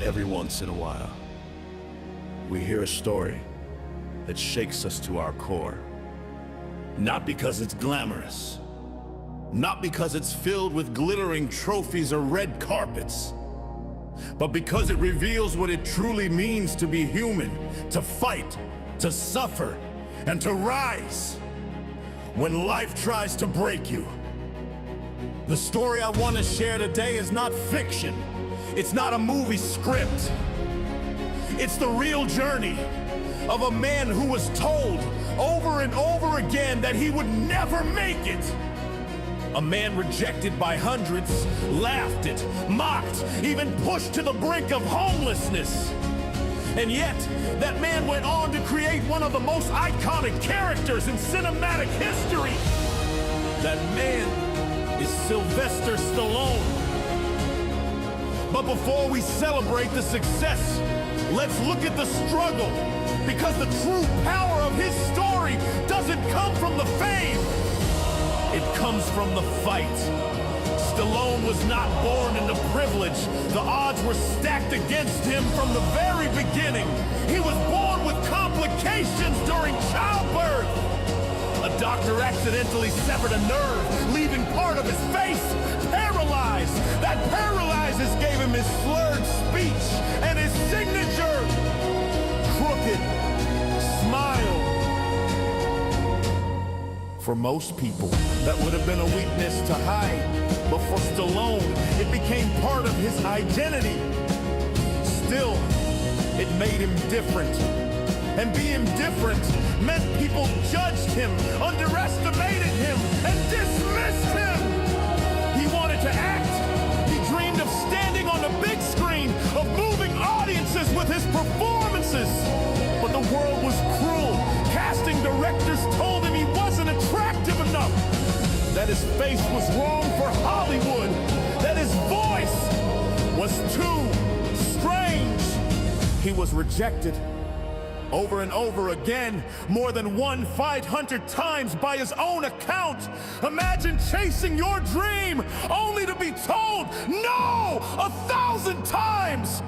Every once in a while, we hear a story that shakes us to our core. Not because it's glamorous, not because it's filled with glittering trophies or red carpets, but because it reveals what it truly means to be human, to fight, to suffer, and to rise when life tries to break you. The story I want to share today is not fiction. It's not a movie script. It's the real journey of a man who was told over and over again that he would never make it. A man rejected by hundreds, laughed at, mocked, even pushed to the brink of homelessness. And yet, that man went on to create one of the most iconic characters in cinematic history. That man is Sylvester Stallone. But before we celebrate the success, let's look at the struggle, because the true power of his story doesn't come from the fame. It comes from the fight. Stallone was not born into privilege. The odds were stacked against him from the very beginning. He was born with complications during childbirth. A doctor accidentally severed a nerve, leaving part of his face paralyzed. That paralysis gave him his slurred speech and his signature crooked smile. For most people, that would have been a weakness to hide, but for Stallone, it became part of his identity. Still, it made him different. And being different meant people judged him, underestimated him, and dismissed him. He wanted to act. He dreamed of standing on the big screen, of moving audiences with his performances. But the world was cruel. Casting directors told him he wasn't attractive enough, that his face was wrong for Hollywood, that his voice was too strange. He was rejected over and over again, more than 1,500 times by his own account. Imagine chasing your dream only to be told no 1,000 times.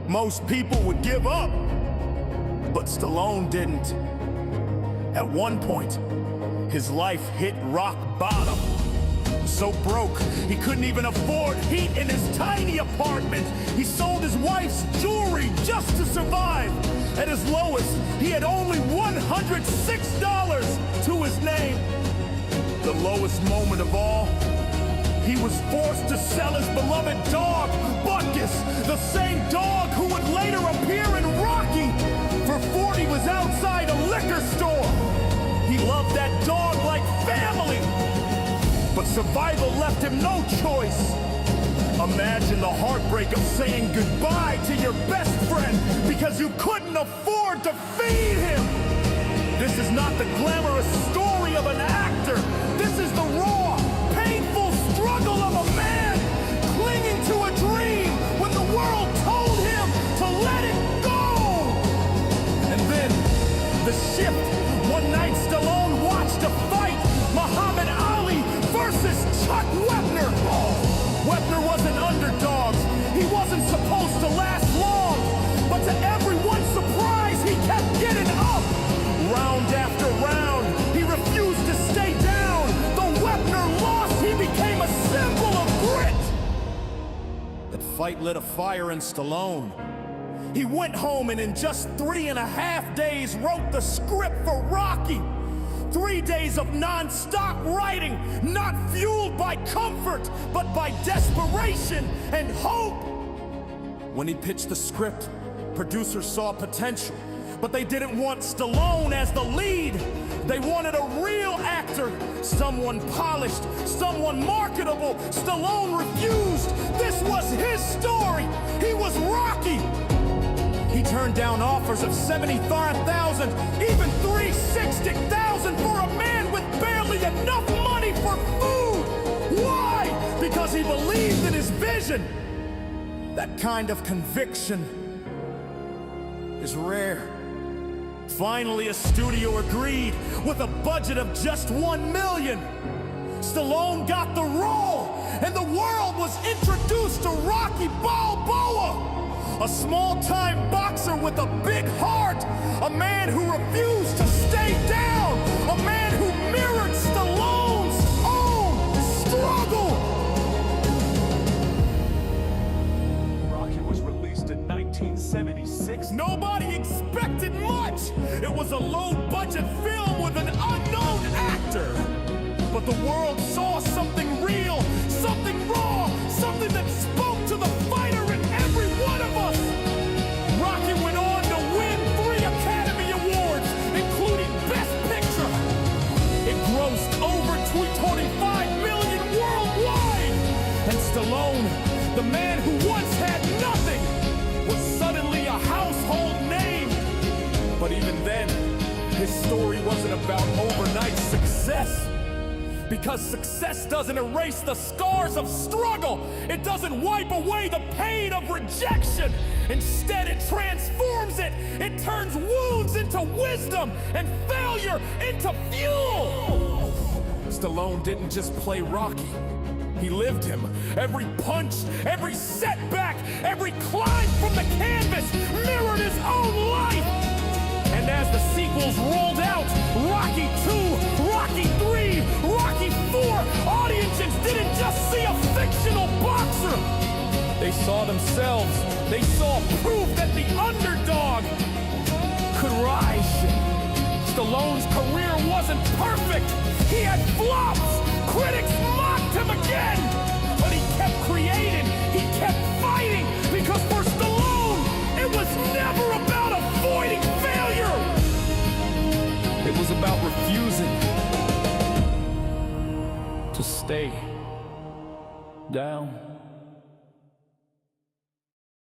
Most people would give up, but Stallone didn't. At one point, his life hit rock bottom. So broke, he couldn't even afford heat in his tiny apartment. He sold his wife's jewelry just to survive. At his lowest, he had only $106 to his name. The lowest moment of all, he was forced to sell his beloved dog, Buckus, the same dog who would later appear in Rocky. For 40 was outside a liquor store. He loved that dog like family. But survival left him no choice. Imagine the heartbreak of saying goodbye to your best friend because you couldn't afford to feed him. This is not the glamorous story of an actor. This is the raw, painful struggle of a man clinging to a dream when the world told him to let it go. And then, the shift. One night Stallone watched a fight, Muhammad Ali versus Chuck Wepner. Wepner wasn't underdogs. He wasn't supposed to last long. But to everyone's surprise, he kept getting up. Round after round, he refused to stay down. Though Wepner lost, he became a symbol of grit. That fight lit a fire in Stallone. He went home and in just 3.5 days wrote the script for Rocky. 3 days of non-stop writing, not fueled by comfort, but by desperation and hope. When he pitched the script, producers saw potential, but they didn't want Stallone as the lead. They wanted a real actor, someone polished, someone marketable. Stallone refused. This was his story. He was Rocky. He turned down offers of $75,000, even $360,000 for a man with barely enough money for food. Why? Because he believed in his vision. That kind of conviction is rare. Finally, a studio agreed with a budget of just $1 million. Stallone got the role, and the world was introduced to Rocky Balboa. A small-time boxer with a big heart. A man who refused to stay down. A man who mirrored Stallone's own struggle. Rocky was released in 1976. Nobody expected much. It was a low-budget film with an unknown actor. But the world saw something real, something raw, something that spoke to the fighter in every one of us. Rocky went on to win 3 Academy Awards, including Best Picture. It grossed over $225 million worldwide. And Stallone, the man who once had nothing, was suddenly a household name. But even then, his story wasn't about overnight success. Because success doesn't erase the scars of struggle. It doesn't wipe away the pain of rejection. Instead, it transforms it. It turns wounds into wisdom and failure into fuel. Stallone didn't just play Rocky. He lived him. Every punch, every setback, every climb from the canvas mirrored his own life. And as the sequels rolled out, Rocky 2, Rocky 3, Rocky 4, audiences didn't just see a fictional boxer. They saw themselves. They saw proof that the underdog could rise. Stallone's career wasn't perfect. He had flops. Critics mocked him again. But he kept creating. He kept fighting. Because for Stallone, it was never about avoiding failure. It was about refusing to stay down.